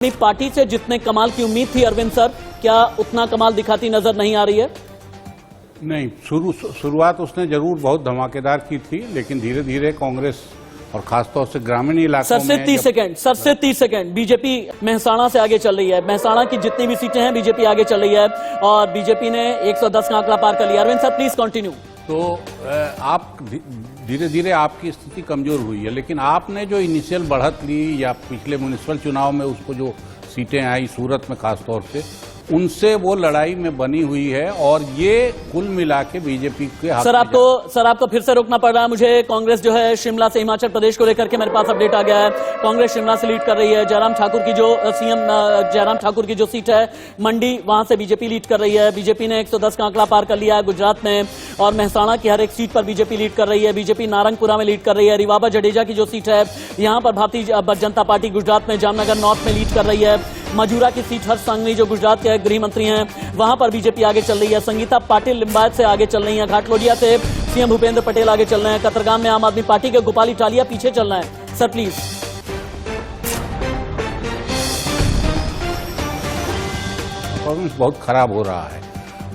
अपनी पार्टी से जितने कमाल की उम्मीद थी अरविंद सर, क्या उतना कमाल दिखाती नजर नहीं आ रही है? नहीं, शुरुआत उसने जरूर बहुत धमाकेदार की थी, लेकिन धीरे धीरे कांग्रेस और खासतौर से ग्रामीण इलाकों में सर से 30 सेकंड बीजेपी मेहसाणा से आगे चल रही है। मेहसाणा की जितनी भी सीटें हैं बीजेपी आगे चल रही है और बीजेपी ने 110 का आंकड़ा पार कर लिया। Arvind sir please continue. तो आप धीरे धीरे आपकी स्थिति कमजोर हुई है, लेकिन आपने जो इनिशियल बढ़त ली या पिछले म्युनिसिपल चुनाव में उसको जो सीटें आई सूरत में खासतौर से, उनसे वो लड़ाई में बनी हुई है और ये कुल मिला के बीजेपी के हाथ सर आपको फिर से रोकना पड़ रहा है मुझे। कांग्रेस जो है शिमला से हिमाचल प्रदेश को लेकर के मेरे पास अपडेट आ गया है। कांग्रेस शिमला से लीड कर रही है। जयराम ठाकुर की जो सीएम जयराम ठाकुर की जो सीट है मंडी, वहां से बीजेपी लीड कर रही है। बीजेपी ने 110 का आंकड़ा पार कर लिया है गुजरात में और मेहसाणा की हर एक सीट पर बीजेपी लीड कर रही है। बीजेपी नारंगपुरा में लीड कर रही है। रिवाबा जडेजा की जो सीट है यहां पर भारतीय जनता पार्टी गुजरात में जामनगर नॉर्थ में लीड कर रही है। मजूरा की सीट हर्ष सांघवी जो गुजरात के गृह मंत्री हैं वहां पर बीजेपी आगे चल रही है। संगीता पाटिल लिंबायत से आगे चल रही है। घाटलोडिया से सीएम भूपेंद्र पटेल आगे चल रहे हैं। कतरगाम में आम आदमी पार्टी के गोपाल इटालिया पीछे चल रहे हैं। Sir please. परफॉर्मेंस बहुत खराब हो रहा है,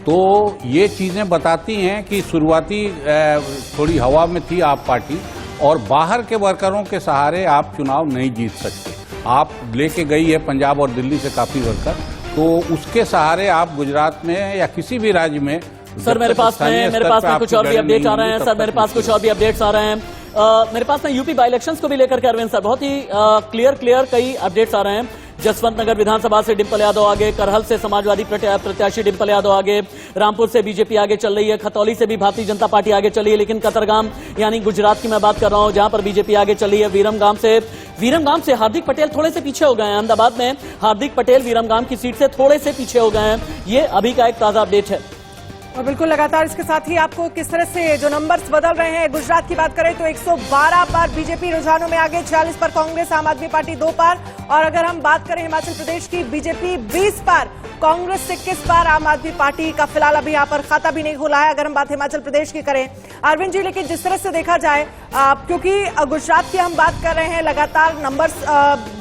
तो ये चीजें बताती हैं कि शुरुआती थोड़ी हवा में थी आप पार्टी और बाहर के वर्करों के सहारे आप चुनाव नहीं जीत सकते। आप लेके गई है पंजाब और दिल्ली से काफी वर्कर, तो उसके सहारे आप गुजरात में या किसी भी राज्य में। सर मेरे पास में कुछ और भी अपडेट आ रहे हैं। सर मेरे पास कुछ और भी अपडेट्स आ रहे हैं। मेरे पास में यूपी बाई इलेक्शंस को भी लेकर के अरविंद सर बहुत ही क्लियर कई अपडेट्स आ रहे हैं। जसवंत नगर विधानसभा से डिंपल यादव आगे, करहल से समाजवादी प्रत्याशी डिंपल यादव आगे, रामपुर से बीजेपी आगे चल रही है, खतौली से भी भारतीय जनता पार्टी आगे चल रही है। लेकिन कतरगाम यानी गुजरात की मैं बात कर रहा हूं जहां पर बीजेपी आगे चल रही है। वीरमगाम से हार्दिक पटेल थोड़े से पीछे हो गए हैं। अहमदाबाद में हार्दिक पटेल वीरमगाम की सीट से थोड़े से पीछे हो गए हैं। ये अभी का एक ताजा अपडेट है। और बिल्कुल लगातार इसके साथ ही आपको किस तरह से जो नंबर्स बदल रहे हैं। गुजरात की बात करें तो 112 पर बीजेपी रुझानों में आगे, 46 पर कांग्रेस, आम आदमी पार्टी 2 पर। और अगर हम बात करें हिमाचल प्रदेश की, बीजेपी 20 पर, कांग्रेस 21 पर, आम आदमी पार्टी का फिलहाल अभी यहाँ पर खाता भी नहीं खुला है अगर हम बात हिमाचल प्रदेश की करें अरविंद जी। लेकिन जिस तरह से देखा जाए क्योंकि गुजरात की हम बात कर रहे हैं, लगातार नंबर्स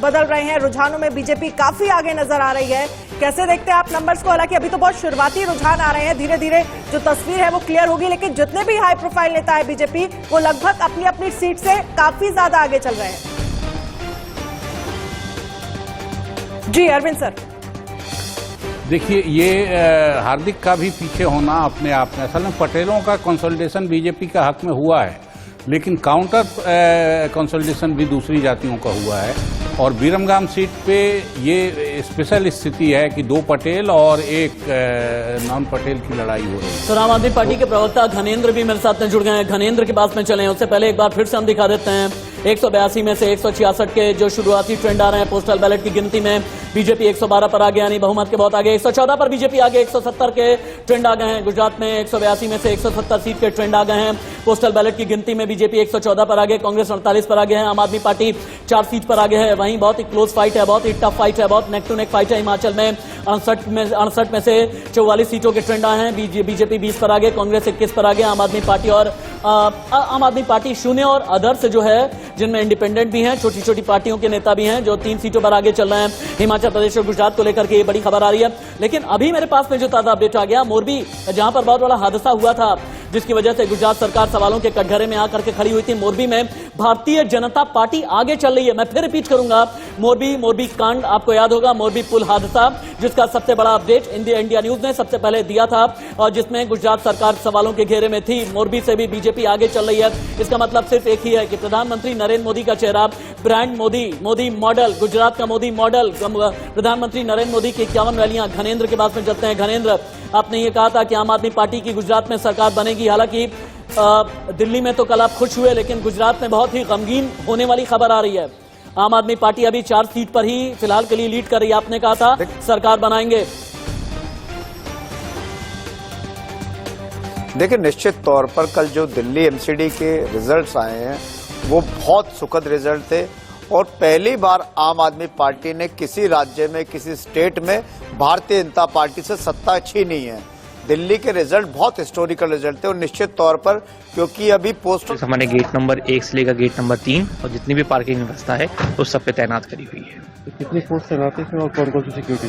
बदल रहे हैं, रुझानों में बीजेपी काफी आगे नजर आ रही है। कैसे देखते हैं आप नंबर्स को? हालांकि अभी तो बहुत शुरुआती रुझान आ रहे हैं, धीरे धीरे जो तस्वीर है वो क्लियर होगी। लेकिन जितने भी हाई प्रोफाइल नेता है बीजेपी, वो लगभग अपनी अपनी सीट से काफी ज्यादा आगे चल रहे हैं। जी अरविंद सर। देखिए, ये हार्दिक का भी पीछे होना अपने आप में, असल में पटेलों का कंसोलिडेशन बीजेपी का हक में हुआ है, लेकिन काउंटर कंसोलिडेशन भी दूसरी जातियों का हुआ है। और वीरमगाम सीट पे ये स्पेशल स्थिति है कि 2 पटेल और 1 नॉन पटेल की लड़ाई हो रही है। सर आम आदमी पार्टी के प्रवक्ता घनेंद्र भी मेरे साथ में जुड़ गए हैं। घनेंद्र के पास में चले, उससे पहले एक बार फिर से हम दिखा देते हैं 182 में से 166 के जो शुरुआती ट्रेंड आ रहे हैं पोस्टल बैलेट की गिनती में। बीजेपी 112 पर आगे, यानी बहुमत के बहुत आगे। 114 पर बीजेपी आगे, 170 के ट्रेंड आ गए हैं गुजरात में। 182 में से 170 सीट के ट्रेंड आ गए हैं पोस्टल बैलेट की गिनती में। बीजेपी 114 पर आगे, कांग्रेस 48 पर आगे है, आम आदमी पार्टी 4 सीट पर आगे है। वहीं बहुत ही क्लोज फाइट है, बहुत ही टफ फाइट है, बहुत नेक टू नेक फाइट है। हिमाचल में 68 में से 44 सीटों के ट्रेंड आए हैं। बीजेपी 20 पर आगे, कांग्रेस 21 पर आगे, आम आदमी पार्टी 0 और अदर्स जो है जिनमें इंडिपेंडेंट भी हैं, छोटी छोटी पार्टियों के नेता भी हैं जो 3 सीटों पर आगे चल रहे हैं। हिमाचल प्रदेश और गुजरात को लेकर के ये बड़ी खबर आ रही है। लेकिन अभी मेरे पास में जो ताजा अपडेट आ गया, मोरबी जहां पर बहुत बड़ा हादसा हुआ था जिसकी वजह से गुजरात सरकार सवालों के कटघरे में आकर के खड़ी हुई थी, मोरबी में भारतीय जनता पार्टी आगे चल रही है। मैं फिर रिपीट करूंगा, मोरबी कांड आपको याद होगा, मोरबी पुल हादसा, जिसका सबसे बड़ा अपडेट इंडिया न्यूज ने सबसे पहले दिया था और जिसमें गुजरात सरकार सवालों के घेरे में थी। मोरबी से भी बीजेपी आगे चल रही है। इसका मतलब सिर्फ एक ही है कि प्रधानमंत्री नरेंद्र मोदी का चेहरा, ब्रांड मोदी मॉडल, गुजरात का मोदी मॉडल, प्रधानमंत्री नरेंद्र मोदी की 51 रैलियां। घनेंद्र के पास में चलते हैं। घनेंद्र, आपने ये कहा था कि आम आदमी पार्टी की गुजरात में सरकार बनेगी। हालांकि दिल्ली में तो कल आप खुश हुए, लेकिन गुजरात में बहुत ही गमगीन होने वाली खबर आ रही है। आम आदमी पार्टी अभी 4 सीट पर ही फिलहाल के लिए लीड कर रही है। आपने कहा था सरकार बनाएंगे। देखिए, निश्चित तौर पर कल जो दिल्ली एमसीडी के रिजल्ट्स आए हैं वो बहुत सुखद रिजल्ट थे और पहली बार आम आदमी पार्टी ने किसी राज्य में, किसी स्टेट में भारतीय जनता पार्टी से सत्ता छीनी है। दिल्ली के रिजल्ट बहुत हिस्टोरिकल रिजल्ट थे और निश्चित तौर पर क्योंकि अभी पोस्टल हमारे गेट नंबर 1 से लेकर गेट नंबर 3 और जितनी भी पार्किंग व्यवस्था है उस सब पे तैनात करी हुई है। कितनी फोर्स तैनात है और कौन कौन सी सिक्योरिटी?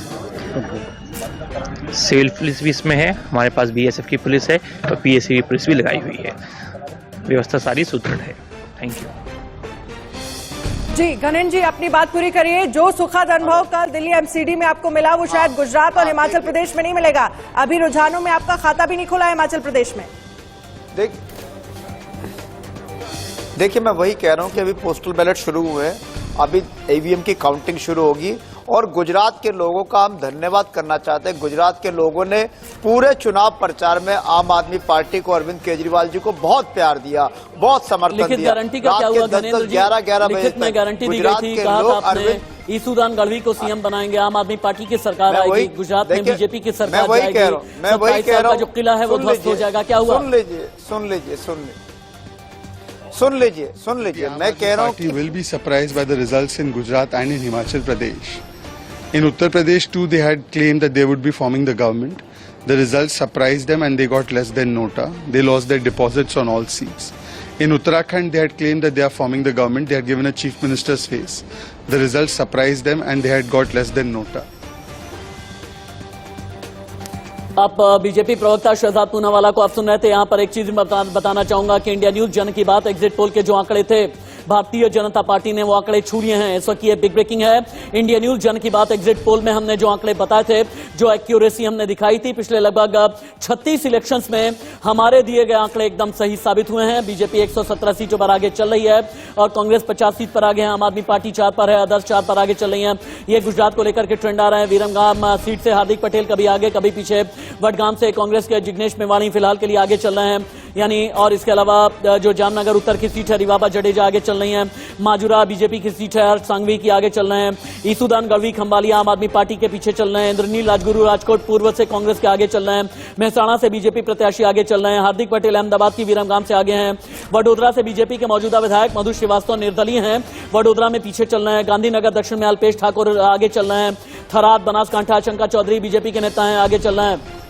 सिविल पुलिस भी इसमें है, हमारे पास बीएसएफ की पुलिस है और पीएससी की पुलिस भी लगाई हुई है। व्यवस्था सारी सुदृढ़ है। थैंक यू जी। घनेन्द्र जी, अपनी बात पूरी करिए। जो सुखद अनुभव कल दिल्ली एमसीडी में आपको मिला वो शायद गुजरात और हिमाचल प्रदेश में नहीं मिलेगा। अभी रुझानों में आपका खाता भी नहीं खुला है हिमाचल प्रदेश में। देखिए मैं वही कह रहा हूं कि अभी पोस्टल बैलेट शुरू हुए हैं, अभी ईवीएम की काउंटिंग शुरू होगी और गुजरात के लोगों का हम धन्यवाद करना चाहते हैं। गुजरात के लोगों ने पूरे चुनाव प्रचार में आम आदमी पार्टी को, अरविंद केजरीवाल जी को बहुत प्यार दिया, बहुत समर्थन दिया। लिखित गारंटी का क्या हुआ घनेन्द्र जी? 11 बजे लिखित में गारंटी दी गई थी, कहा था आपने ईसूदान गढ़वी को सीएम बनाएंगे, आम आदमी पार्टी की सरकार आएगी, गुजरात में बीजेपी की सरकार जाएगी, मैं वही कह रहा हूं, जो किला है वो ध्वस्त हो जाएगा। क्या हुआ? सुन लीजिए मैं कह रहा हूं कि will be surprised by the results in Gujarat and in Himachal Pradesh. In Uttar Pradesh too they had claimed that they would be forming the government. The results surprised them and they got less than nota. They lost their deposits on all seats. In Uttarakhand they had claimed that they are forming the government. They had given a chief minister's face. The results surprised them and they had got less than nota. आप BJP प्रवक्ता शहजाद पूनावाला को आप सुन रहे थे। यहां पर एक चीज बताना चाहूंगा कि इंडिया न्यूज जन की बात एग्जिट पोल के जो आंकड़े थे, भारतीय जनता पार्टी ने वो आंकड़े छू लिए हैं। इस वक्त ये बिग ब्रेकिंग है। इंडिया न्यूज जन की बात एग्जिट पोल में हमने जो आंकड़े बताए थे, जो एक्यूरेसी हमने दिखाई थी, पिछले लगभग 36 इलेक्शंस में हमारे दिए गए आंकड़े एकदम सही साबित हुए हैं। बीजेपी 117 सीटों पर आगे चल रही है और कांग्रेस 50 सीट पर आगे है, आम आदमी पार्टी 4 पर है, अदर्स 4 पर आगे चल रही है। ये गुजरात को लेकर के ट्रेंड आ रहा है। वीरमगाम सीट से हार्दिक पटेल कभी आगे कभी पीछे, वडगाम से कांग्रेस के जिग्नेश मेवाणी फिलहाल के लिए आगे चल रहे हैं, यानी और इसके अलावा जो जामनगर उत्तर की सीट है रिवाबा जडेजा आगे चल रही हैं, माजुरा बीजेपी की सीट है, हर्ष सांघवी की आगे चल रहे हैं, ईसूदान गढ़वी खंबालिया आम आदमी पार्टी के पीछे चल रहे हैं, इंद्रनील राजगुरु राजकोट पूर्व से कांग्रेस के आगे चल रहे हैं, मेहसाणा से बीजेपी प्रत्याशी आगे चल रहे हैं, हार्दिक पटेल अहमदाबाद की वीरमगाम से आगे हैं, वडोदरा से बीजेपी के मौजूदा विधायक मधु श्रीवास्तव निर्दलीय हैं, वडोदरा में पीछे चल रहे हैं, गांधीनगर दक्षिण में अल्पेश ठाकुर आगे चल रहे हैं, थराद बनासकांठा शंकर चौधरी बीजेपी के नेता हैं, आगे चल रहे हैं।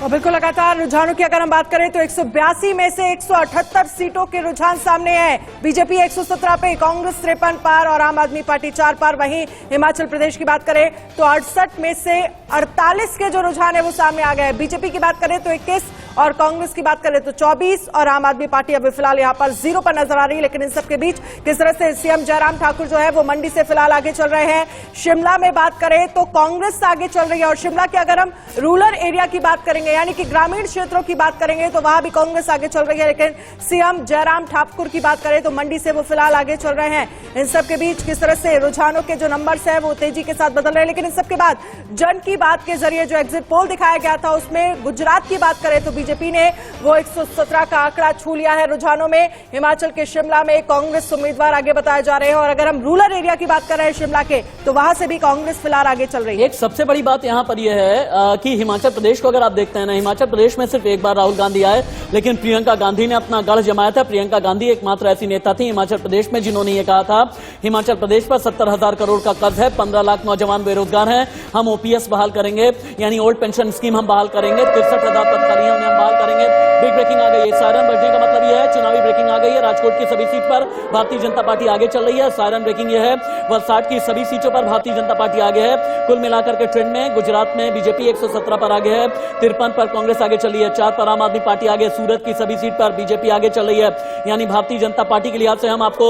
और बिल्कुल लगातार रुझानों की अगर हम बात करें तो 182 में से 178 सीटों के रुझान सामने है। बीजेपी 117 पे, कांग्रेस 53 पर और आम आदमी पार्टी 4 पर। वहीं हिमाचल प्रदेश की बात करें तो 68 में से 48 के जो रुझान है वो सामने आ गए। बीजेपी की बात करें तो 21 और कांग्रेस की बात करें तो 24 और आम आदमी पार्टी अभी फिलहाल यहां पर 0 पर नजर आ रही है। लेकिन इन सबके बीच किस तरह से सीएम जयराम ठाकुर जो है वो मंडी से फिलहाल आगे चल रहे हैं। शिमला में बात करें तो कांग्रेस आगे चल रही है और शिमला की अगर हम रूरल एरिया की बात करेंगे यानी कि ग्रामीण क्षेत्रों की बात करेंगे तो वहां भी कांग्रेस आगे चल रही है। लेकिन सीएम जयराम ठाकुर की बात करें तो मंडी से वो फिलहाल आगे चल रहे हैं। इन सबके बीच किस तरह से रुझानों के जो नंबर्स है वो तेजी के साथ बदल रहे हैं। लेकिन इन सबके बाद जन की बात के जरिए जो एग्जिट पोल दिखाया गया था उसमें गुजरात की बात करें तो बीजेपी ने वो 117 का आंकड़ा छू लिया है रुझानों में। हिमाचल के शिमला में कांग्रेस उम्मीदवार आगे बताए जा रहे हैं और अगर हम रूरल एरिया की बात कर रहे हैं शिमला के तो वहां से भी कांग्रेस फिलहाल आगे चल रही है। एक सबसे बड़ी बात यहां पर यह है कि हिमाचल प्रदेश को अगर आप देखते हैं ना, हिमाचल प्रदेश में सिर्फ एक बार राहुल गांधी आए लेकिन प्रियंका गांधी ने अपना गढ़ जमाया था। प्रियंका गांधी एकमात्र ऐसी नेता थी हिमाचल प्रदेश में जिन्होंने ये कहा था हिमाचल प्रदेश पर 70,000 करोड़ का कर्ज है, 15 लाख नौजवान बेरोजगार हैं, हम ओपीएस बहाल करेंगे, यानी ओल्ड पेंशन स्कीम हम बहाल करेंगे, 63,000 पद खाली हैं उन्हें हम बहाल करेंगे। बिग ब्रेकिंग आ गई है, सायरन बजने का मतलब यह है चुनावी ब्रेकिंग आ गई है। राजकोट की सभी सीट पर भारतीय जनता पार्टी आगे चल रही है। सायरन ब्रेकिंग यह है, वलसाड की सभी सीटों पर भारतीय जनता पार्टी आगे है। कुल मिलाकर के ट्रेंड में गुजरात में बीजेपी 117 पर आगे है, 53 पर कांग्रेस आगे चल रही है, 4 पर आम आदमी पार्टी आगे, सूरत की सभी सीट पर बीजेपी आगे चल रही है। यानी भारतीय जनता पार्टी के लिहाज से हम आपको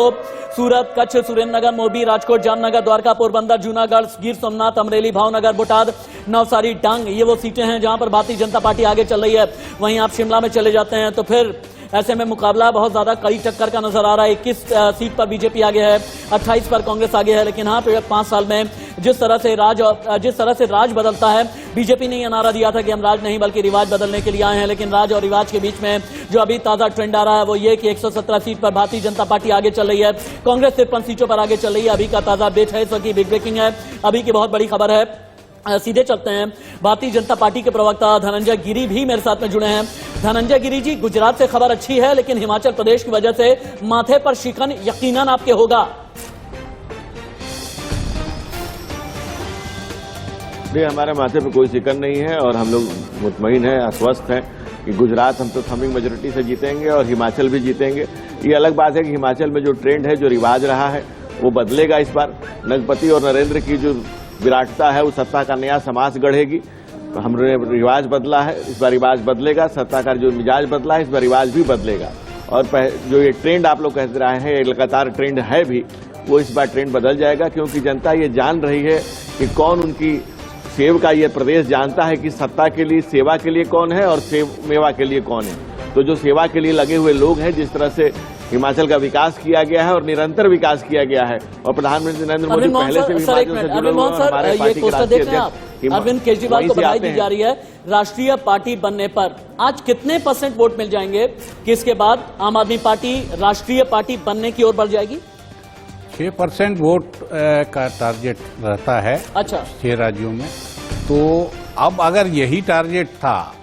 सूरत, कच्छ, सुरेंद्रनगर, मोरबी, राजकोट, जामनगर, द्वारका, पोरबंदर, जूनागढ़, गिर सोमनाथ, अमरेली, भावनगर, बोटाद, नवसारी, डांग, ये वो सीटें हैं जहां पर भारतीय जनता पार्टी आगे चल रही है। वहीं आप शिमला में चले जाते हैं तो फिर ऐसे में मुकाबला बहुत ज्यादा कड़ी टक्कर का नजर आ रहा है। 21 सीट पर बीजेपी आगे है, 28 पर कांग्रेस आगे है। लेकिन हाँ, 5 साल में जिस तरह से राज बदलता है, बीजेपी ने यह नारा दिया था कि हम राज नहीं बल्कि रिवाज बदलने के लिए आए हैं। लेकिन राज और रिवाज के बीच में जो अभी ताजा ट्रेंड आ रहा है वो ये कि 117 सीट पर भारतीय जनता पार्टी आगे चल रही है, कांग्रेस 53 सीटों पर आगे चल रही है। अभी का ताजा अपडेट है, इस वक्त की बिग ब्रेकिंग है, अभी की बहुत बड़ी खबर है। सीधे चलते हैं, भारतीय जनता पार्टी के प्रवक्ता धनंजय गिरी भी मेरे साथ में जुड़े हैं। धनंजय गिरी जी, गुजरात से खबर अच्छी है लेकिन हिमाचल प्रदेश की वजह से माथे पर शिकन यकीनन आपके होगा। नहीं, हमारे माथे पे कोई शिकन नहीं है और हम लोग मुतमईन हैं, आश्वस्त हैं कि गुजरात हम तो थमिंग मेजोरिटी से जीतेंगे और हिमाचल भी जीतेंगे। ये अलग बात है कि हिमाचल में जो ट्रेंड है, जो रिवाज रहा है, वो बदलेगा इस बार। नगपति और नरेंद्र की जो विराटता है वो सत्ता का नया समाज गढ़ेगी। हमने रिवाज बदला है, इस बार रिवाज बदलेगा। सत्ता का जो मिजाज बदला है, इस बार रिवाज भी बदलेगा। और जो ये ट्रेंड आप लोग कह रहे हैं, ये लगातार ट्रेंड है भी, वो इस बार ट्रेंड बदल जाएगा, क्योंकि जनता ये जान रही है कि कौन उनकी सेव का ये प्रदेश जानता है कि सत्ता के लिए, सेवा के लिए कौन है और सेव मेवा के लिए कौन है। तो जो सेवा के लिए लगे हुए लोग हैं, जिस तरह से हिमाचल का विकास किया गया है और निरंतर विकास किया गया है, और प्रधानमंत्री नरेंद्र मोदी पहले से भी हिमाचल से जुड़े हुए हैं। हमारे पार्टी के राष्ट्रीय अध्यक्ष अरविंद केजरीवाल को बधाई दी जा रही है राष्ट्रीय पार्टी बनने पर। आज कितने % वोट मिल जाएंगे कि इसके बाद आम आदमी पार्टी राष्ट्रीय पार्टी बनने की ओर बढ़ जाएगी? 6% वोट का टारगेट रहता है। अच्छा, 6 राज्यों में। तो अब अगर यही टारगेट था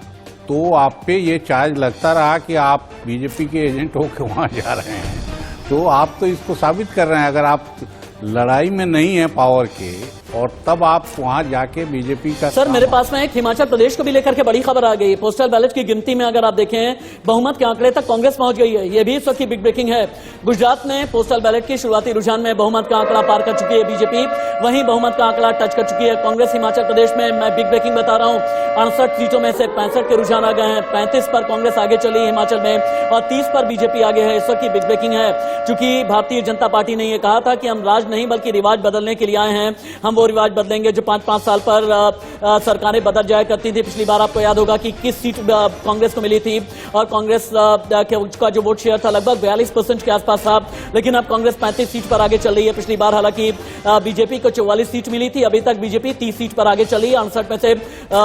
तो आप पे ये चार्ज लगता रहा कि आप बीजेपी के एजेंट होकर वहां जा रहे हैं। तो आप तो इसको साबित कर रहे हैं, अगर आप लड़ाई में नहीं है पावर के, और तब आप वहां जाके बीजेपी का। सर, मेरे पास में एक हिमाचल प्रदेश को भी लेकर के बड़ी खबर आ गई है। पोस्टल बैलेट की गिनती में अगर आप देखें, बहुमत के आंकड़े तक कांग्रेस पहुंच गई है। यह भी इस वक्त की बिग ब्रेकिंग है। गुजरात में पोस्टल बैलेट की शुरुआती रुझान में बहुमत का आंकड़ा पार कर चुकी है बीजेपी, वहीं बहुमत का आंकड़ा टच कर चुकी है कांग्रेस। हिमाचल प्रदेश में मैं बिग ब्रेकिंग बता रहा हूं, 68 सीटों में से 65 के रुझान आ गए हैं। 35 पर कांग्रेस आगे चली हिमाचल में और 30 पर बीजेपी आगे है। इस वक्त की बिग ब्रेकिंग है, चूंकि भारतीय जनता पार्टी ने यह कहा था कि हम राज नहीं बल्कि रिवाज बदलने के लिए आए हैं। हम वो रिवाज बदलेंगे जो 5-5 साल पर सरकारें बदल जाया करती थी। पिछली बार आपको याद होगा कि किस सीट कांग्रेस को मिली थी, और कांग्रेस का जो वोट शेयर था लगभग 42% के आसपास था, लेकिन अब कांग्रेस 35 सीट पर आगे चल रही है। पिछली बार हालांकि बीजेपी को 44 सीट मिली थी, अभी तक बीजेपी 30 सीट पर आगे चली है। 68 में से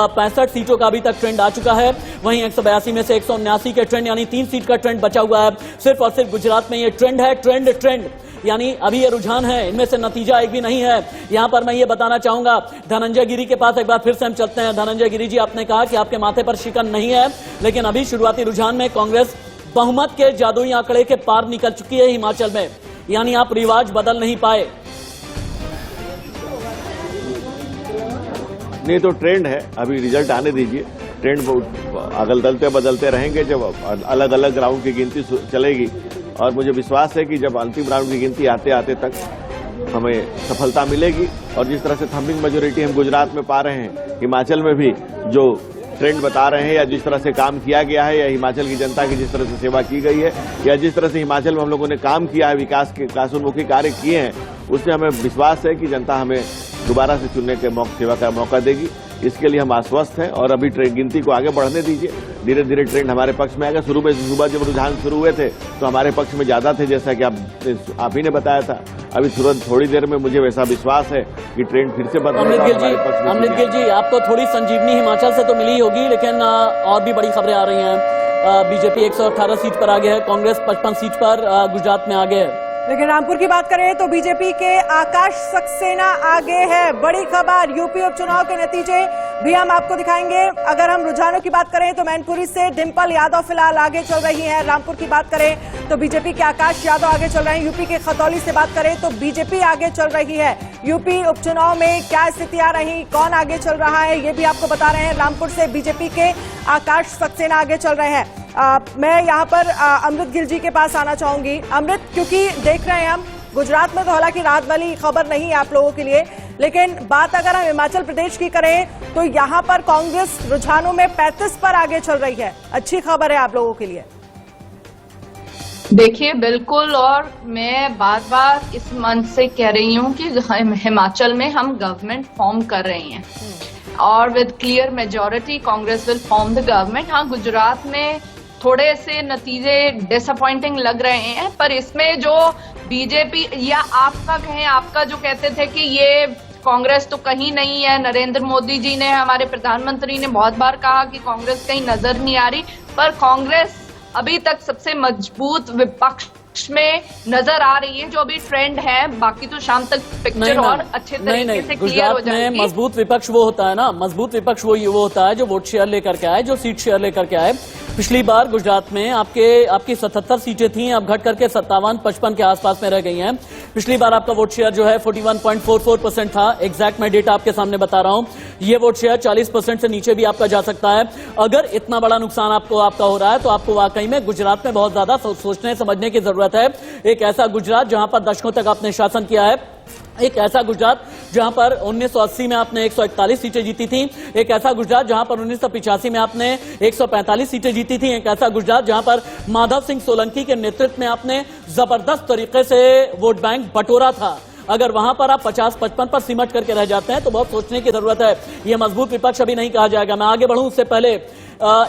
65 सीटों का अभी तक ट्रेंड आ चुका है। वहीं 182 में से 179 के ट्रेंड, यानी 3 सीट का ट्रेंड बचा हुआ है। सिर्फ और सिर्फ गुजरात में ये ट्रेंड है, ट्रेंड यानी अभी ये रुझान है, इनमें से नतीजा एक भी नहीं है। यहां पर मैं ये बताना चाहूंगा, धनंजय गिरी के पास एक बार फिर से हम चलते हैं। धनंजय गिरी जी, आपने कहा कि आपके माथे पर शिकन नहीं है, लेकिन अभी शुरुआती रुझान में कांग्रेस बहुमत के जादुई आंकड़े के पार निकल चुकी है हिमाचल में, यानी आप रिवाज बदल नहीं पाए। नहीं तो ट्रेंड है, अभी रिजल्ट आने दीजिए। ट्रेंड अगल बदलते रहेंगे जब अलग अलग राउंड की गिनती चलेगी, और मुझे विश्वास है कि जब अंतिम राउंड की गिनती आते आते तक हमें सफलता मिलेगी। और जिस तरह से थम्बिंग मेजोरिटी हम गुजरात में पा रहे हैं, हिमाचल में भी जो ट्रेंड बता रहे हैं, या जिस तरह से काम किया गया है, या हिमाचल की जनता की जिस तरह से सेवा की गई है, या जिस तरह से हिमाचल में हम लोगों ने काम किया है, विकासोन्मुखी कार्य किए हैं, उससे हमें विश्वास है कि जनता हमें दोबारा से चुनने के सेवा का मौका देगी। इसके लिए हम आश्वस्त हैं, और अभी गिनती को आगे बढ़ने दीजिए। धीरे धीरे ट्रेंड हमारे पक्ष में आएगा। शुरू में सुबह जब रुझान शुरू हुए थे तो हमारे पक्ष में ज्यादा थे, जैसा कि आप ही ने बताया था। अभी तुरंत थोड़ी देर में मुझे वैसा विश्वास है कि ट्रेंड फिर से बदलेगा। अमृत गिल जी, आपको थोड़ी संजीवनी हिमाचल से तो मिली होगी, लेकिन और भी बड़ी खबरें आ रही हैं। बीजेपी 118 सीट पर आगे है, कांग्रेस 55 सीट पर गुजरात में आगे है। लेकिन रामपुर की बात करें तो बीजेपी के आकाश सक्सेना आगे है। बड़ी खबर, यूपी उपचुनाव के नतीजे भी हम आपको दिखाएंगे। अगर हम रुझानों की बात करें तो मैनपुरी से डिंपल यादव फिलहाल आगे चल रही हैं। रामपुर की बात करें तो बीजेपी के आकाश यादव आगे चल रहे हैं। यूपी के खतौली से बात करें तो बीजेपी आगे चल रही है। यूपी उपचुनाव में क्या स्थितियां रही, कौन आगे चल रहा है, ये भी आपको बता रहे हैं। रामपुर से बीजेपी के आकाश सक्सेना आगे चल रहे हैं। मैं यहाँ पर अमृत गिल जी के पास आना चाहूंगी। अमृत, क्योंकि देख रहे हैं हम गुजरात में तो हालांकि राहत वाली खबर नहीं है आप लोगों के लिए, लेकिन बात अगर हम हिमाचल प्रदेश की करें तो यहाँ पर कांग्रेस रुझानों में 35 पर आगे चल रही है। अच्छी खबर है आप लोगों के लिए। देखिए, बिल्कुल, और मैं बार बार इस मंच से कह रही हूँ कि हिमाचल में हम गवर्नमेंट फॉर्म कर रहे हैं और with clear majority Congress will form the government. हाँ, गुजरात में थोड़े से नतीजे डिसअपॉइंटिंग लग रहे हैं, पर इसमें जो बीजेपी या आपका कहें, आपका जो कहते थे कि ये कांग्रेस तो कहीं नहीं है, नरेंद्र मोदी जी ने, हमारे प्रधानमंत्री ने बहुत बार कहा कि कांग्रेस कहीं नजर नहीं आ रही, पर कांग्रेस अभी तक सबसे मजबूत विपक्ष में नजर आ रही है, जो अभी ट्रेंड है। बाकी तो शाम तक पिक्चर और अच्छे तरीके से क्लियर हो जाएगी। मजबूत विपक्ष वो होता है ना, मजबूत विपक्ष वो होता है जो वोट शेयर लेकर के आए, जो सीट शेयर लेकर के आए। पिछली बार गुजरात में आपकी 77 सीटें थीं, अब घट करके 57-55 के आसपास में रह गई हैं। पिछली बार आपका वोट शेयर जो है 41.44% था। एग्जैक्ट मैं डेटा आपके सामने बता रहा हूं। ये वोट शेयर 40% से नीचे भी आपका जा सकता है। अगर इतना बड़ा नुकसान आपका हो रहा है तो आपको वाकई में गुजरात में बहुत ज्यादा सोचने समझने की जरूरत है। एक ऐसा गुजरात जहां पर दशकों तक आपने शासन किया है, एक ऐसा गुजरात जहां पर 1980 में आपने 141 सीटें जीती थी, एक ऐसा गुजरात जहां पर 1985 में आपने 145 सीटें जीती थी, एक ऐसा गुजरात जहां पर माधव सिंह सोलंकी के नेतृत्व में आपने जबरदस्त तरीके से वोट बैंक बटोरा था। अगर वहां पर आप 50-55 पर सिमट करके रह जाते हैं तो बहुत सोचने की जरूरत है। यह मजबूत विपक्ष अभी नहीं कहा जाएगा। मैं आगे बढ़ूं उससे पहले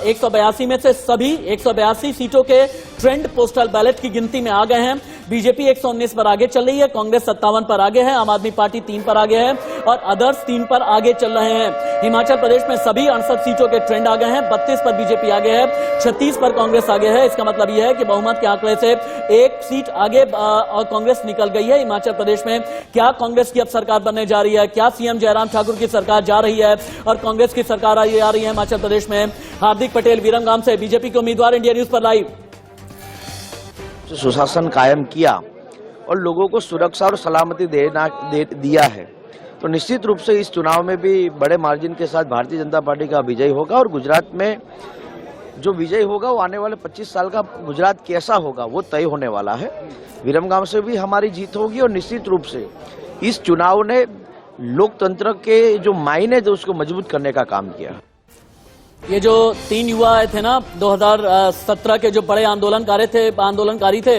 182 में से सभी 182 सीटों के ट्रेंड पोस्टल बैलेट की गिनती में आ गए हैं। बीजेपी 119 पर आगे चल रही है, कांग्रेस 57 पर आगे है, आम आदमी पार्टी 3 पर आगे है और अदर्स 3 पर आगे चल रहे हैं। हिमाचल प्रदेश में सभी 68 सीटों के ट्रेंड आ गए हैं। 32 पर बीजेपी आगे है, 36 पर कांग्रेस आगे है। इसका मतलब यह है कि बहुमत के आंकड़े से एक सीट आगे और कांग्रेस निकल गई है। हिमाचल प्रदेश में क्या कांग्रेस की अब सरकार बनने जा रही है? क्या सीएम जयराम ठाकुर की सरकार जा रही है और कांग्रेस की सरकार आ रही है हिमाचल प्रदेश में? हार्दिक पटेल विरमगाम से बीजेपी के उम्मीदवार, इंडिया न्यूज पर लाइव। सुशासन कायम किया और लोगों को सुरक्षा और सलामती दिया है तो निश्चित रूप से इस चुनाव में भी बड़े मार्जिन के साथ भारतीय जनता पार्टी का विजय होगा। और गुजरात में जो विजय होगा वो आने वाले 25 साल का गुजरात कैसा होगा वो तय होने वाला है। विरमगाम से भी हमारी जीत होगी और निश्चित रूप से इस चुनाव ने लोकतंत्र के जो मायने थे उसको मजबूत करने का काम किया। ये जो 3 युवा आए थे ना 2017 के, जो बड़े आंदोलनकारी थे,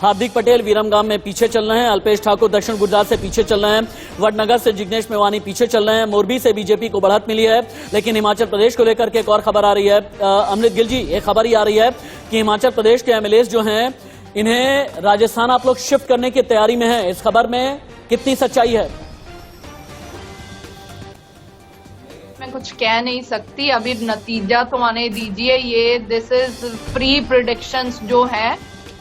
हार्दिक पटेल विरमगाम में पीछे चल रहे हैं, अल्पेश ठाकुर दक्षिण गुजरात से पीछे चल रहे हैं, वडनगर से जिग्नेश मेवानी पीछे चल रहे हैं, मोरबी से बीजेपी को बढ़त मिली है। लेकिन हिमाचल प्रदेश को लेकर के एक और खबर आ रही है, अमृत गिल जी, एक खबर ही आ रही है कि हिमाचल प्रदेश के एमएलएस जो हैं इन्हें राजस्थान आप लोग शिफ्ट करने की तैयारी में है। इस खबर में कितनी सच्चाई है? मैं कुछ कह नहीं सकती, अभी नतीजा तो आने दीजिए। ये दिस इज प्री प्रेडिक्शंस जो है,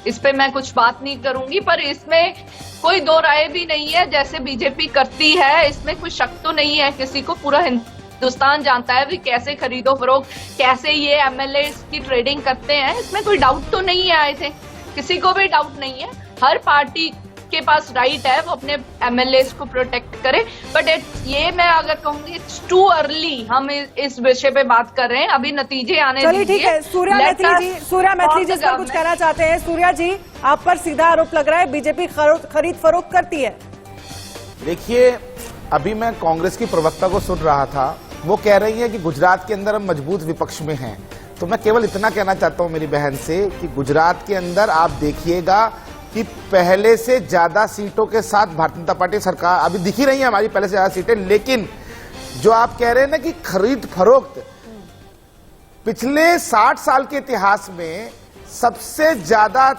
इस पे मैं कुछ बात नहीं करूंगी, पर इसमें कोई दो राय भी नहीं है। जैसे बीजेपी करती है इसमें कोई शक तो नहीं है किसी को। पूरा हिंदुस्तान जानता है भी कैसे खरीदो फरोख्त, कैसे ये एमएलए की ट्रेडिंग करते हैं। इसमें कोई डाउट तो नहीं है। आई थिंक किसी को भी डाउट नहीं है। हर पार्टी के पास राइट है वो अपने एमएलए को प्रोटेक्ट करे, बट ये मैं अगर कहूंगी इट्स टू अर्ली हम इस विषय पे बात कर रहे हैं। अभी नतीजे आने दीजिए। चलिए ठीक है। सूर्या मैथिली जी इस पर कुछ कहना चाहते हैं। सूर्या जी, आप पर सीधा आरोप लग रहा है बीजेपी खरीद फरोख्त करती है। देखिए, अभी मैं कांग्रेस की प्रवक्ता को सुन रहा था, वो कह रही है कि गुजरात के अंदर हम मजबूत विपक्ष में हैं। तो मैं केवल इतना कहना चाहता हूं मेरी बहन से कि गुजरात के अंदर आप देखिएगा कि पहले से ज्यादा सीटों के साथ भारतीय जनता पार्टी सरकार अभी दिखी रही है हमारी, पहले से ज्यादा सीटें। लेकिन जो आप कह रहे हैं ना कि खरीद फरोख्त, पिछले 60 साल के इतिहास में सबसे ज्यादा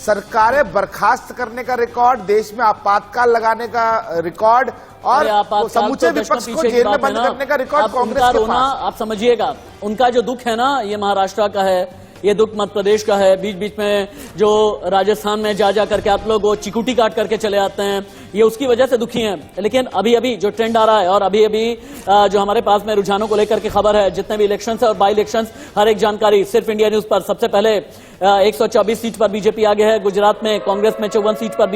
सरकारें बर्खास्त करने का रिकॉर्ड, देश में आपातकाल लगाने का रिकॉर्ड और समूचे विपक्ष को जेल में बंद करने का रिकॉर्ड कांग्रेस के पास। आप समझिएगा, उनका जो दुख है ना, ये महाराष्ट्र का है, ये दुख मध्य प्रदेश का है। बीच बीच में जो राजस्थान में जा करके आप लोग वो चिकुटी काट करके चले आते हैं, ये उसकी वजह से दुखी हैं। लेकिन अभी जो ट्रेंड आ रहा है और अभी जो हमारे पास में रुझानों को लेकर के खबर है, जितने भी इलेक्शंस है और बाई इलेक्शंस, हर एक जानकारी सिर्फ इंडिया न्यूज पर। सबसे पहले 124 सीट पर बीजेपी आगे है गुजरात में, कांग्रेस में 54 सीट पर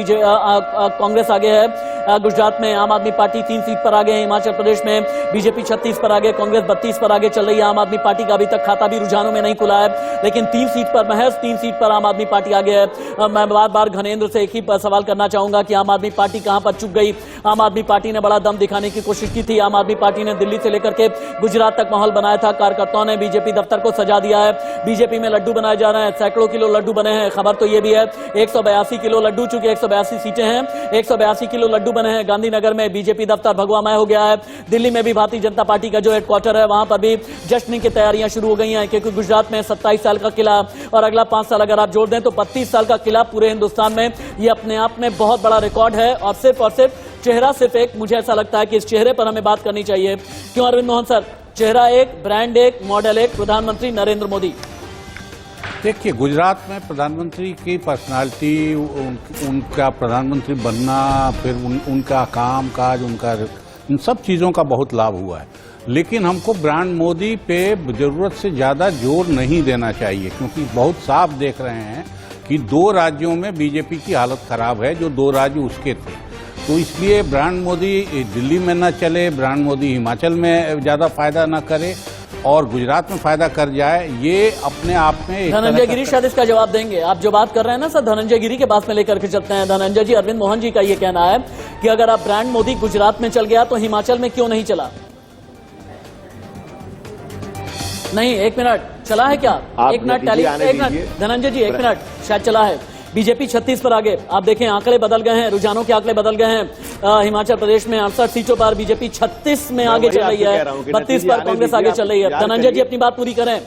कांग्रेस आगे है गुजरात में, आम आदमी पार्टी 3 सीट पर आगे है। हिमाचल प्रदेश में बीजेपी 36 पर आगे, कांग्रेस 32 पर आगे चल रही है। आम आदमी पार्टी का अभी तक खाता भी रुझानों में नहीं खुला है, लेकिन 3 सीट पर, महज 3 सीट पर आम आदमी पार्टी आगे है। मैं बार घनेंद्र से एक ही सवाल करना चाहूंगा कि आम आदमी पार्टी कहां पर चुक गई? आम आदमी पार्टी ने बड़ा दम दिखाने की कोशिश की थी। आम आदमी पार्टी ने दिल्ली से लेकर के गुजरात तक माहौल बनाया था। कार्यकर्ताओं ने बीजेपी दफ्तर को सजा दिया है। बीजेपी में लड्डू बनाए जा रहे हैं, सैकड़ों किलो लड्डू बने हैं। खबर तो ये भी है 182 किलो लड्डू, चूंकि 182 सीटें हैं, 182 किलो लड्डू बने हैं। गांधीनगर में बीजेपी दफ्तर भगवामय हो गया है। दिल्ली में भी भारतीय जनता पार्टी का जो हेडक्वार्टर है वहां पर भी जश्न की तैयारियां शुरू हो गई हैं, क्योंकि गुजरात में 27 साल का किला और अगला 5 साल अगर आप जोड़ दें तो 32 साल का किला पूरे हिंदुस्तान में, ये अपने आप में बहुत बड़ा रिकॉर्ड है। और सिर्फ चेहरा सिर्फ एक, मुझे ऐसा लगता है कि इस चेहरे पर हमें बात करनी चाहिए। क्यों अरविंद मोहन सर? चेहरा एक, ब्रांड एक, मॉडल एक, प्रधानमंत्री नरेंद्र मोदी। देखिए, गुजरात में प्रधानमंत्री की पर्सनालिटी, उनका प्रधानमंत्री बनना, फिर उनका काम काज, उनका इन सब चीज़ों का बहुत लाभ हुआ है। लेकिन हमको ब्रांड मोदी पे ज़रूरत से ज़्यादा जोर नहीं देना चाहिए, क्योंकि बहुत साफ देख रहे हैं कि 2 राज्यों में बीजेपी की हालत खराब है, जो 2 राज्य उसके थे। तो इसलिए ब्रांड मोदी दिल्ली में न चले, ब्रांड मोदी हिमाचल में ज़्यादा फायदा न करे और गुजरात में फायदा कर जाए, ये अपने आप में एक धनंजय गिरी शायद इसका जवाब देंगे। आप जो बात कर रहे हैं ना सर, धनंजय गिरी के पास में लेकर के चलते हैं। धनंजय जी, अरविंद मोहन जी का ये कहना है कि अगर आप ब्रांड मोदी गुजरात में चल गया तो हिमाचल में क्यों नहीं चला? नहीं, 1 मिनट चला है क्या? 1 मिनट धनंजय जी, 1 मिनट शायद चला है। बीजेपी 36 पर आगे। आप देखें आंकड़े बदल गए हैं, रुझानों के आंकड़े बदल गए हैं। हिमाचल प्रदेश में 68 सीटों पर बीजेपी 36 में आगे चल रही है, 32 पर कांग्रेस आगे चल रही है। धनंजय जी अपनी बात पूरी करें।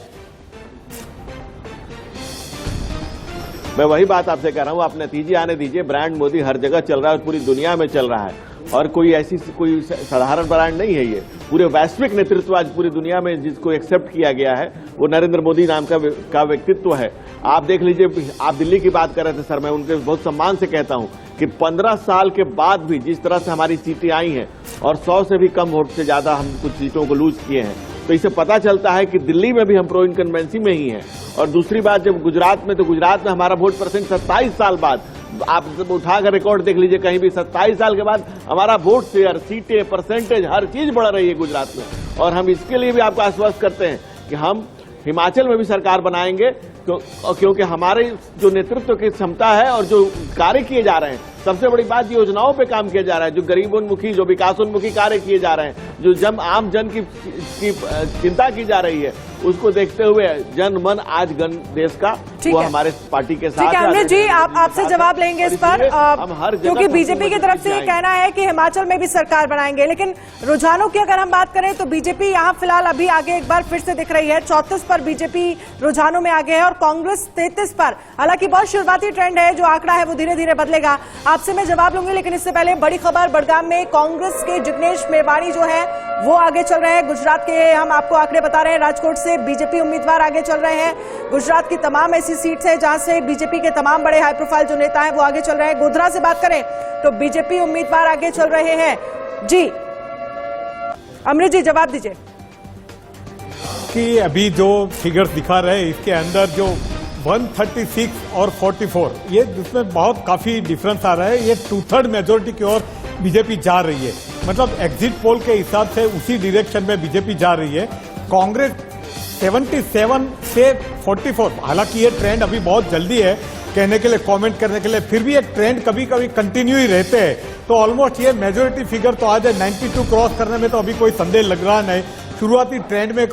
मैं वही बात आपसे कह रहा हूँ, आप नतीजे आने दीजिए। ब्रांड मोदी हर जगह चल रहा है और पूरी दुनिया में चल रहा है, और कोई ऐसी कोई साधारण ब्रांड नहीं है ये। पूरे वैश्विक नेतृत्व आज पूरी दुनिया में जिसको एक्सेप्ट किया गया है वो नरेंद्र मोदी नाम का व्यक्तित्व है। आप देख लीजिए, आप दिल्ली की बात कर रहे थे सर, मैं उनके बहुत सम्मान से कहता हूं कि 15 साल के बाद भी जिस तरह से हमारी सीटें आई हैं और 100 से भी कम वोट से ज्यादा हम कुछ सीटों को लूज किए हैं, तो इससे पता चलता है कि दिल्ली में भी हम प्रो इनकम्बेंसी में ही हैं। और दूसरी बात, जब गुजरात में, तो गुजरात में हमारा वोट परसेंट 27 साल बाद, आप जब उठाकर रिकॉर्ड देख लीजिए कहीं भी, 27 साल के बाद हमारा वोट शेयर, सीटें, परसेंटेज, हर चीज बढ़ रही है गुजरात में। और हम इसके लिए भी आपको आश्वस्त करते हैं कि हम हिमाचल में भी सरकार बनाएंगे, क्योंकि हमारे जो नेतृत्व की क्षमता है और जो कार्य किए जा रहे हैं, सबसे बड़ी बात योजनाओं पे काम किया जा रहा है, जो गरीबोन्मुखी, जो विकासोन्मुखी कार्य किए जा रहे हैं, जो आम जन की चिंता की जा रही है, उसको देखते हुए जन मन आज गण देश का वो हमारे पार्टी के साथ। ठीक है अमृत जी, आपसे जवाब लेंगे इस पर, क्योंकि बीजेपी की तरफ से ये कहना है कि हिमाचल में भी सरकार बनाएंगे। लेकिन रुझानों की अगर हम बात करें तो बीजेपी यहाँ फिलहाल अभी आगे एक बार फिर से दिख रही है। 34 पर बीजेपी रुझानों में आगे है और कांग्रेस 33 पर। हालांकि बहुत शुरुआती ट्रेंड है, जो आंकड़ा है वो धीरे धीरे बदलेगा। आपसे मैं जवाब लूंगी, लेकिन इससे पहले बड़ी खबर, बड़गाम में कांग्रेस के जिग्नेश मेवाणी जो है वो आगे चल रहे हैं। गुजरात के हम आपको आंकड़े बता रहे हैं, राजकोट से बीजेपी उम्मीदवार आगे चल रहे हैं। गुजरात की तमाम ऐसी सीट्स है जहां से बीजेपी के तमाम बड़े हाई प्रोफाइल जो नेता हैं वो आगे चल रहे हैं। गोधरा से बात करें तो बीजेपी उम्मीदवार आगे चल रहे हैं। जी अमृत जी, जवाब दीजिए कि अभी जो फिगर्स दिखा रहे हैं इसके अंदर जो 136 और 44, ये जिसमें बहुत काफी डिफरेंस आ रहा है। ये 2/3 मेजोरिटी की ओर बीजेपी जा रही है, मतलब एग्जिट पोल के हिसाब से उसी डायरेक्शन में बीजेपी जा रही है। कांग्रेस 77 से 44, हालांकि ये ट्रेंड अभी बहुत जल्दी है कहने के लिए, कमेंट करने के लिए, फिर भी एक ट्रेंड कभी कभी कंटिन्यू ही रहते हैं। तो ऑलमोस्ट ये मेजोरिटी फिगर तो आज 92 क्रॉस करने में तो अभी कोई संदेह लग रहा नहीं। शुरुआती ट्रेंड में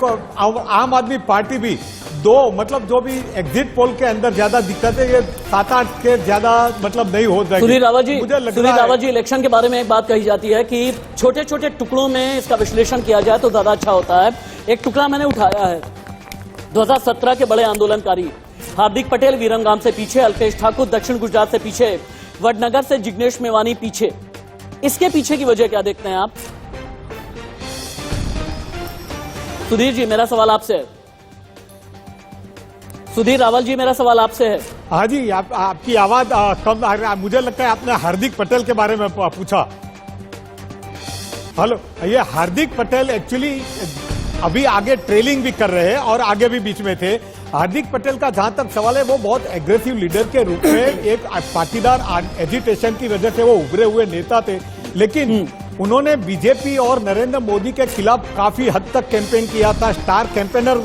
आम आदमी पार्टी भी मतलब जो भी एग्जिट पोल के अंदर ज्यादा दिक्कत है, ये 7-8 के ज्यादा मतलब नहीं हो जाएगी। सुधीर रावत जी, इलेक्शन के बारे में एक बात कही जाती है कि छोटे छोटे टुकड़ों में इसका विश्लेषण किया जाए तो ज्यादा अच्छा होता है। एक टुकड़ा मैंने उठाया है, 2017 के बड़े आंदोलनकारी हार्दिक पटेल विरमगाम से पीछे, अल्पेश ठाकुर दक्षिण गुजरात से पीछे, वडनगर से जिग्नेश मेवानी पीछे। इसके पीछे की वजह क्या देखते हैं आप? सुधीर जी, मेरा सवाल आपसे है। सुधीर रावल जी, मेरा सवाल आपसे है। हाँ जी, आपकी आवाज कम आ रही है। मुझे लगता है आपने हार्दिक पटेल के बारे में पूछा। हेलो, ये हार्दिक पटेल एक्चुअली अभी आगे ट्रेलिंग भी कर रहे हैं और आगे भी बीच में थे। हार्दिक पटेल का जहां तक सवाल है, वो बहुत एग्रेसिव लीडर के रूप में एक पाटीदार एजिटेशन की वजह से वो उभरे हुए नेता थे, लेकिन उन्होंने बीजेपी और नरेंद्र मोदी के खिलाफ काफी हद तक कैंपेन किया था। स्टार कैंपेनर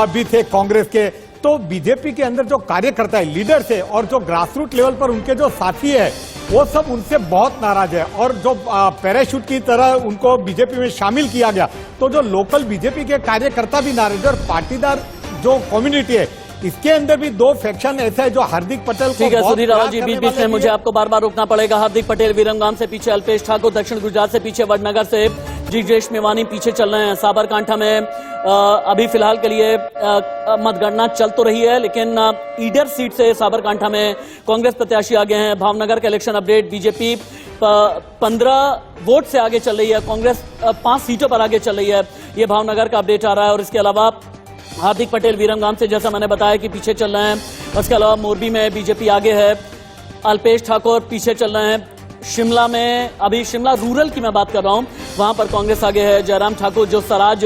भी थे कांग्रेस के। तो बीजेपी के अंदर जो कार्यकर्ता है, लीडर्स है, और जो ग्रासरूट लेवल पर उनके जो साथी है, वो सब उनसे बहुत नाराज है। और जो पैराशूट की तरह उनको बीजेपी में शामिल किया गया, तो जो लोकल बीजेपी के कार्यकर्ता भी नाराज है। और पाटीदार जो कम्युनिटी है, इसके अंदर भी 2 फैक्शन ऐसा है जो हार्दिक पटेल ठीक है। सुधीर रावल जी, बीच में मुझे आपको बार बार रोकना पड़ेगा। हार्दिक पटेल विरमगाम से पीछे, अल्पेश ठाकुर दक्षिण गुजरात से पीछे, वडनगर से जिग्नेश मेवानी पीछे चल रहे हैं। साबरकांठा में अभी फिलहाल के लिए मतगणना चल तो रही है, लेकिन ईडर सीट से साबरकांठा में कांग्रेस प्रत्याशी आगे हैं। भावनगर का इलेक्शन अपडेट, बीजेपी 15 वोट से आगे चल रही है, कांग्रेस 5 सीटों पर आगे चल रही है। ये भावनगर का अपडेट आ रहा है। और इसके अलावा हार्दिक पटेल विरमगाम से, जैसा मैंने बताया, कि पीछे चल रहे हैं। उसके अलावा मोरबी में बीजेपी आगे है, अल्पेश ठाकुर पीछे चल रहे हैं। शिमला में, अभी शिमला रूरल की मैं बात कर रहा हूं, वहां पर कांग्रेस आगे है। जयराम ठाकुर जो सराज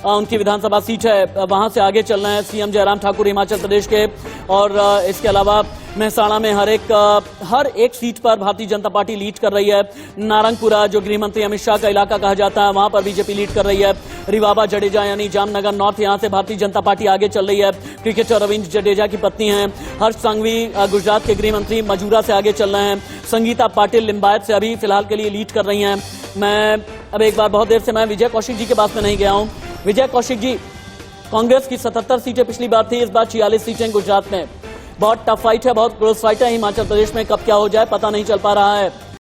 उनकी विधानसभा सीट है, वहां से आगे चल रहे हैं सीएम जयराम ठाकुर हिमाचल प्रदेश के। और इसके अलावा मेहसाणा में हर एक सीट पर भारतीय जनता पार्टी लीड कर रही है। नारंगपुरा जो गृह मंत्री अमित शाह का इलाका कहा जाता है, वहां पर बीजेपी लीड कर रही है। रिवाबा जडेजा यानी जामनगर नॉर्थ, यहां से भारतीय जनता पार्टी आगे चल रही है। क्रिकेटर रविंद्र जडेजा की पत्नी हैं। हर्ष संघवी गुजरात के गृह मंत्री मजूरा से आगे चल रहे हैं। संगीता पाटिल लिंबायत से अभी फिलहाल के लिए लीड कर रही हैं। मैं अब एक बार बहुत देर से मैं विजय कौशिक जी के पास में नहीं गया हूं। विजय कौशिक जी, कांग्रेस की 77 सीटें पिछली बार थी, इस बार 46 सीटें गुजरात में। बहुत टफ फाइट है, बहुत क्लोज फाइट है। हिमाचल प्रदेश में कब क्या हो जाए पता नहीं चल पा रहा है।